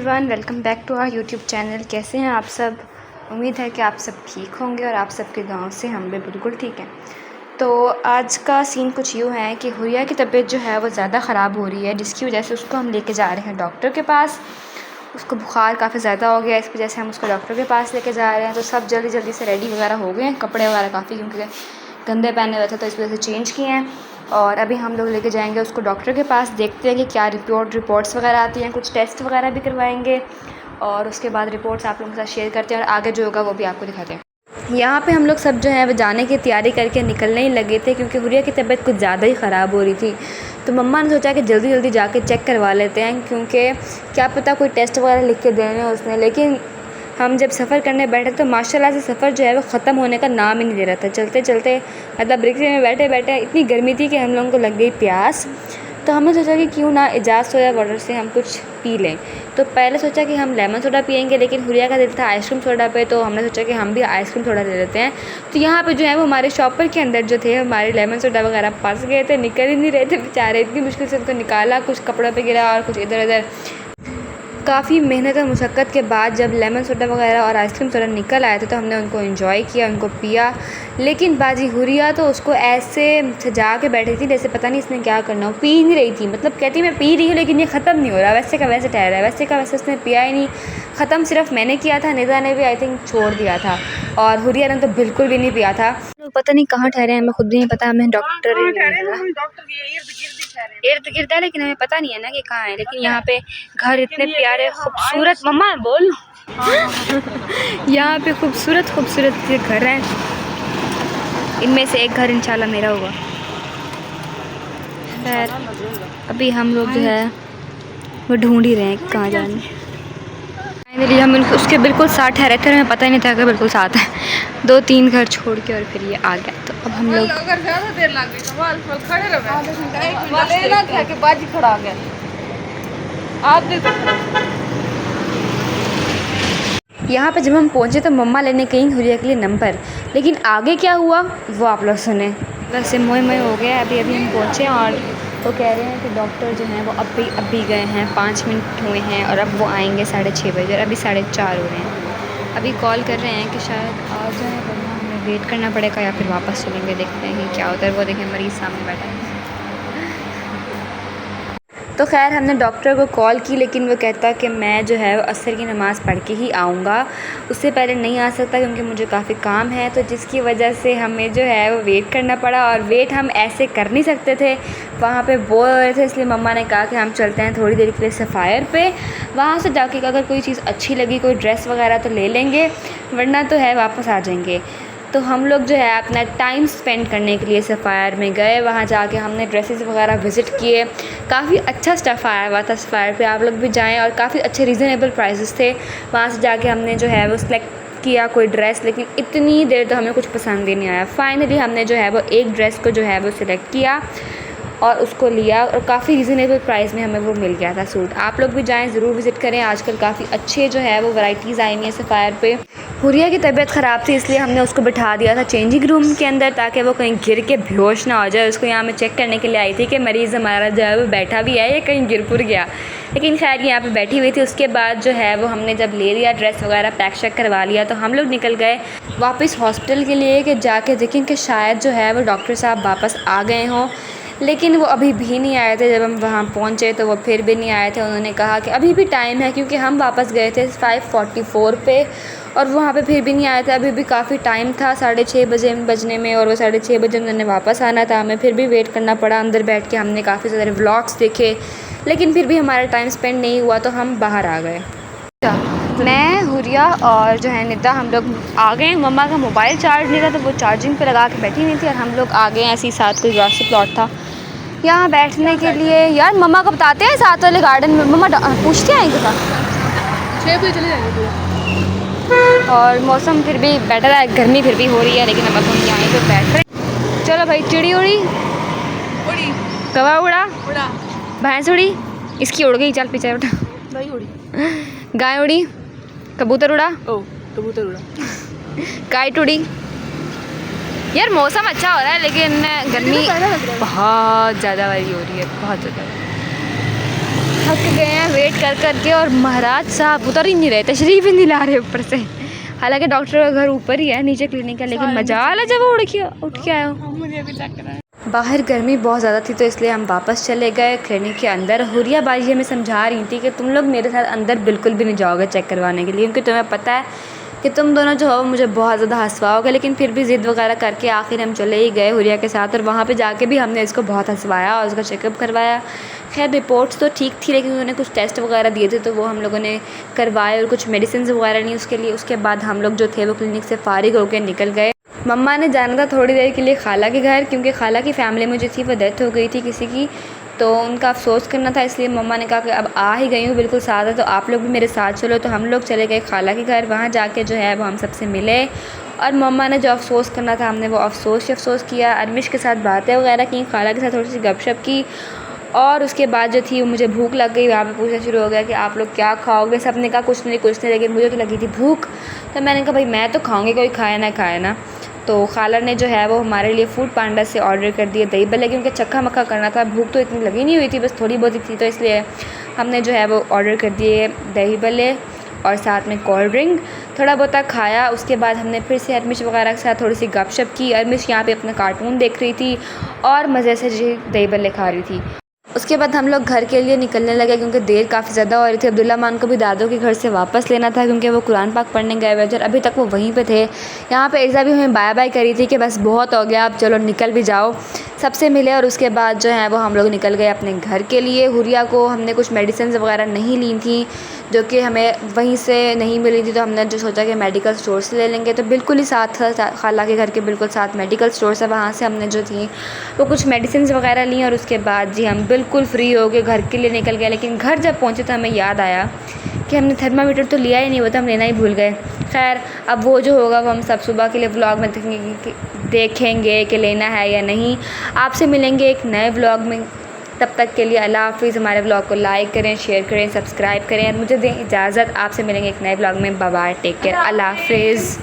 Everyone, welcome back to our YouTube channel. कैसे हैं आप सब? उम्मीद है कि आप सब ठीक होंगे और आप सबके गांव से हम भी बिल्कुल ठीक हैं। तो आज का सीन कुछ यूँ है कि हुरिया की तबीयत जो है वो ज़्यादा ख़राब हो रही है, जिसकी वजह से उसको हम लेके जा रहे हैं डॉक्टर के पास। उसको बुखार काफ़ी ज़्यादा हो गया, इस वजह से हम उसको डॉक्टर के पास लेके जा रहे हैं। तो सब जल्दी जल्दी से रेडी वगैरह हो गए हैं, कपड़े वगैरह काफ़ी क्योंकि गंदे पहने हुए थे तो इस वजह से चेंज किए हैं। और अभी हम लोग लेके जाएंगे उसको डॉक्टर के पास, देखते हैं कि क्या रिपोर्ट्स वगैरह आती हैं, कुछ टेस्ट वगैरह भी करवाएंगे और उसके बाद रिपोर्ट्स आप लोगों के साथ शेयर करते हैं और आगे जो होगा वो भी आपको दिखाते हैं। यहाँ पे हम लोग सब जो है वो जाने की तैयारी करके निकलने ही लगे थे क्योंकि हुरिया की तबीयत कुछ ज़्यादा ही ख़राब हो रही थी। तो मम्मा ने सोचा कि जल्दी जल्दी जाके चेक करवा लेते हैं, क्योंकि क्या पता कोई टेस्ट वगैरह लिख के देने उसने। लेकिन हम जब सफ़र करने बैठे तो माशाल्लाह से सफ़र जो है वो ख़त्म होने का नाम ही नहीं दे रहा था। चलते चलते मतलब रिक्शे में बैठे बैठे इतनी गर्मी थी कि हम लोगों को लग गई प्यास। तो हमने सोचा कि क्यों ना इजाज़ सोया वाटर से हम कुछ पी लें। तो पहले सोचा कि हम लेमन सोडा पियेंगे, लेकिन हुरिया का दिल था आइसक्रीम सोडा पे, तो हमने सोचा कि हम भी आइसक्रीम सोडा ले लेते हैं। तो यहाँ पे जो है वो हमारे शॉपर के अंदर जो थे हमारे लेमन सोडा वगैरह फंस गए थे, निकल ही नहीं रहे थे बेचारे। इतनी मुश्किल से उनको निकाला, कुछ कपड़ों पे गिरा और कुछ इधर उधर। काफ़ी मेहनत और मुशक्क़त के बाद जब लेमन सोडा वगैरह और आइसक्रीम सोडा निकल आए थे तो हमने उनको एंजॉय किया, उनको पिया। लेकिन बाजी हुरिया तो उसको ऐसे सजा के बैठी थी जैसे पता नहीं इसने क्या करना हो, पी ही नहीं रही थी। मतलब कहती मैं पी रही हूँ लेकिन ये ख़त्म नहीं हो रहा, वैसे का वैसे ठहरा है, वैसे का वैसे उसने पिया ही नहीं। ख़त्म सिर्फ मैंने किया था, निदा ने भी आई थिंक छोड़ दिया था और हुरिया ने तो बिल्कुल भी नहीं पिया था। पता नहीं कहाँ ठहरे हैं, हमें खुद भी नहीं पता। हमें डॉक्टर इर्द गिर्द है लेकिन हमें पता नहीं है ना कि कहाँ है। लेकिन यहाँ पे घर इतने प्यारे खूबसूरत, मम्मा बोल यहाँ पे खूबसूरत खूबसूरत से घर हैं। इनमें से एक घर इंशाल्लाह मेरा होगा। खैर अभी हम लोग जो है वो ढूंढ ही रहे हैं कहाँ जाने। फाइनली हम उसके बिल्कुल साथ ठहरे थे, हमें पता ही नहीं था कि बिल्कुल साथ है। 2-3 घर छोड़ के और फिर ये आ गया। तो अब हम लोग यहाँ पे जब हम पहुँचे तो मम्मा लेने गई हुरिया के लिए नंबर, लेकिन आगे क्या हुआ वो आप लोग सुने। वैसे मोए मोए हो गया। अभी हम पहुँचे और वो कह रहे हैं कि डॉक्टर जो हैं वो अभी गए हैं, 5 मिनट हुए हैं और अब वो आएंगे 6:30 बजे और अभी 4:30 हो रहे हैं। अभी कॉल कर रहे हैं कि शायद आ जाए, वरना हमें वेट करना पड़ेगा या फिर वापस चलेंगे। देखते हैं कि क्या होता है। वो देखें मरीज़ सामने बैठा है। तो खैर हमने डॉक्टर को कॉल की, लेकिन वो कहता कि मैं जो है असर की नमाज़ पढ़ के ही आऊँगा, उससे पहले नहीं आ सकता क्योंकि मुझे काफ़ी काम है। तो जिसकी वजह से हमें जो है वो वेट करना पड़ा और वेट हम ऐसे कर नहीं सकते थे, वहाँ पे बोल रहे थे। इसलिए मम्मा ने कहा कि हम चलते हैं थोड़ी देर के लिए सफ़ायर पे, वहाँ से जाके अगर कोई चीज़ अच्छी लगी, कोई ड्रेस वगैरह तो ले लेंगे, वरना तो है वापस आ जाएंगे। तो हम लोग जो है अपना टाइम स्पेंड करने के लिए सफ़ायर में गए। वहाँ जाके हमने ड्रेसेस वगैरह विज़िट किए। काफ़ी अच्छा स्टफ़ आया हुआ था सफ़ायर पे, आप लोग भी जाएं। और काफ़ी अच्छे रीज़नेबल प्राइसेस थे। वहाँ से जाके हमने जो है वो सिलेक्ट किया कोई ड्रेस, लेकिन इतनी देर तो हमें कुछ पसंद ही नहीं आया। फ़ाइनली हमने जो है वो एक ड्रेस को जो है वो सिलेक्ट किया और उसको लिया और काफ़ी रीज़नेबल प्राइस में हमें वो मिल गया था सूट। आप लोग भी जाएं, ज़रूर विज़िट करें। आजकल काफ़ी अच्छे जो है वो वैरायटीज़ आई हुई हैं सफ़ायर पे। हुरिया की तबीयत ख़राब थी इसलिए हमने उसको बिठा दिया था चेंजिंग रूम के अंदर, ताकि वो कहीं गिर के बेहोश ना हो जाए। उसको यहाँ मैं चेक करने के लिए आई थी कि मरीज़ हमारा जो है वो बैठा भी है या कहीं गिर पुर गया, लेकिन खैर यहाँ पे बैठी हुई थी। उसके बाद जो है वो हमने जब ले लिया ड्रेस वगैरह पैक शैक करवा लिया, तो हम लोग निकल गए वापस हॉस्पिटल के लिए कि जाके देखें कि शायद जो है वो डॉक्टर साहब वापस आ गए हों। लेकिन वो अभी भी नहीं आए थे। जब हम वहाँ पहुँचे तो वो फिर भी नहीं आए थे। उन्होंने कहा कि अभी भी टाइम है, क्योंकि हम वापस गए थे 5:44 पे और वहाँ पे फिर भी नहीं आए थे। अभी भी काफ़ी टाइम था 6:30 बजने में, और वो 6:30 बजे उन्होंने वापस आना था। हमें फिर भी वेट करना पड़ा। अंदर बैठ के हमने काफ़ी सारे व्लॉग्स देखे, लेकिन फिर भी हमारा टाइम स्पेंड नहीं हुआ, तो हम बाहर आ गए। मैं, हुरिया और जो है निदा, हम लोग आ गए। मम्मा का मोबाइल चार्ज नहीं था तो वो चार्जिंग पे लगा के बैठी हुई थी और हम लोग आ गए। ऐसे ही साथ कोई ग्रासी प्लॉट था यहाँ बैठने के लिए। यार मम्मा को बताते हैं साथ वाले गार्डन में, मम्मा पूछते हैं इनके साथ 6 बजे चले जाएंगे। और मौसम फिर भी बेटर है, गर्मी फिर भी हो रही है, लेकिन अब हम यहाँ पे बैठ रहे। चलो भाई, चिड़ी उड़ी, कौवा उड़ा, भैंस उड़ी, इसकी उड़ गई, चल पीछे उठा, गाय उड़ी, कबूतर उड़ा, काइट उड़ी। यार मौसम अच्छा हो रहा है लेकिन गर्मी बहुत ज़्यादा वाली हो रही है, बहुत ज़्यादा। थक गए हैं वेट कर कर के, और महाराज साहब उतर ही नहीं रहे, तशरीफ ही नहीं ला रहे ऊपर से। हालांकि डॉक्टर का घर ऊपर ही है, नीचे क्लिनिक है, लेकिन मजाल है जब वो उठ के आया हो। मुझे भी चेक करा। बाहर गर्मी बहुत ज़्यादा थी तो इसलिए हम वापस चले गए क्लिनिक के अंदर। हुरिया बाजी हमें समझा रही थी कि तुम लोग मेरे साथ अंदर बिल्कुल भी नहीं जाओगे चेक करवाने के लिए, क्योंकि तुम्हें पता है कि तुम दोनों जो हो मुझे बहुत ज़्यादा हंसवाओगे। लेकिन फिर भी ज़िद वगैरह करके आखिर हम चले ही गए हुरिया के साथ, और वहाँ पे जाके भी हमने इसको बहुत हंसवाया और उसका चेकअप करवाया। खैर रिपोर्ट्स तो ठीक थी, लेकिन उन्होंने कुछ टेस्ट वगैरह दिए थे तो वो हम लोगों ने करवाए, और कुछ मेडिसिन वगैरह नहीं उसके लिए। उसके बाद हम लोग जो थे वो क्लिनिक से फ़ारिग होकर निकल गए। मम्मा ने जाना था थोड़ी देर के लिए खाला के घर, क्योंकि खाला की फ़ैमिली में जो थी वो डेथ हो गई थी किसी की, तो उनका अफसोस करना था। इसलिए मम्मा ने कहा कि अब आ ही गई हूँ बिल्कुल साथ है तो आप लोग भी मेरे साथ चलो। तो हम लोग चले गए खाला के घर। वहाँ जाके जो है वो हम सबसे मिले, और मम्मा ने जो अफसोस करना था हमने वो अफसोस किया। अरमिश के साथ बातें वगैरह की, खाला के साथ थोड़ी सी गपशप की, और उसके बाद जो थी मुझे भूख लग गई। वहाँ पे पूछना शुरू हो गया कि आप लोग क्या खाओगे। सब ने कहा कुछ नहीं, लेकिन मुझे तो लगी थी भूख। तो मैंने कहा भाई मैं तो खाऊंगी, कोई खाए ना। तो खाला ने जो है वो हमारे लिए फूड पांडा से ऑर्डर कर दिए दही भल्ले, क्योंकि चक्का मक्का करना था, भूख तो इतनी लगी नहीं हुई थी, बस थोड़ी बहुत ही थी। तो इसलिए हमने जो है वो ऑर्डर कर दिए दही भल्ले और साथ में कोल्ड ड्रिंक। थोड़ा बहुत खाया, उसके बाद हमने फिर से अरमिश वगैरह के साथ थोड़ी सी गपशप की। अरमिश यहाँ पे अपना कार्टून देख रही थी और मज़े से जी दही भल्ले खा रही थी। उसके बाद हम लोग घर के लिए निकलने लगे, क्योंकि देर काफ़ी ज़्यादा हो रही थी। अब्दुल्ला मान को भी दादों के घर से वापस लेना था, क्योंकि वो कुरान पाक पढ़ने गए हुए थे और अभी तक वो वहीं पे थे। यहाँ पे इर्ज़ा भी हमें बाय बाय करी थी कि बस बहुत हो गया, अब चलो निकल भी जाओ। सबसे मिले और उसके बाद जो है वो हम लोग निकल गए अपने घर के लिए। हुरिया को हमने कुछ मेडिसिन वगैरह नहीं ली थी जो कि हमें वहीं से नहीं मिली थी, तो हमने जो सोचा कि मेडिकल स्टोर से ले लेंगे। तो बिल्कुल ही साथ खाला के घर के बिल्कुल साथ मेडिकल स्टोर है, वहाँ से हमने जो थी वो कुछ मेडिसिन वगैरह ली, और उसके बाद जी हम बिल्कुल फ्री हो गए, घर के लिए निकल गए। लेकिन घर जब पहुँचे तो हमें याद आया कि हमने थर्मामीटर तो लिया ही नहीं, वो तो हम लेना ही भूल गए। खैर अब वो जो होगा वो हम सब सुबह के लिए व्लॉग में देखेंगे कि लेना है या नहीं। आपसे मिलेंगे एक नए व्लॉग में, तब तक के लिए अल्लाह हाफ़िज़। हमारे व्लॉग को लाइक करें, शेयर करें, सब्सक्राइब करें, और मुझे दें इजाज़त। आपसे मिलेंगे एक नए व्लॉग में। बाय बाय, टेक केयर, अल्लाह हाफ़िज़।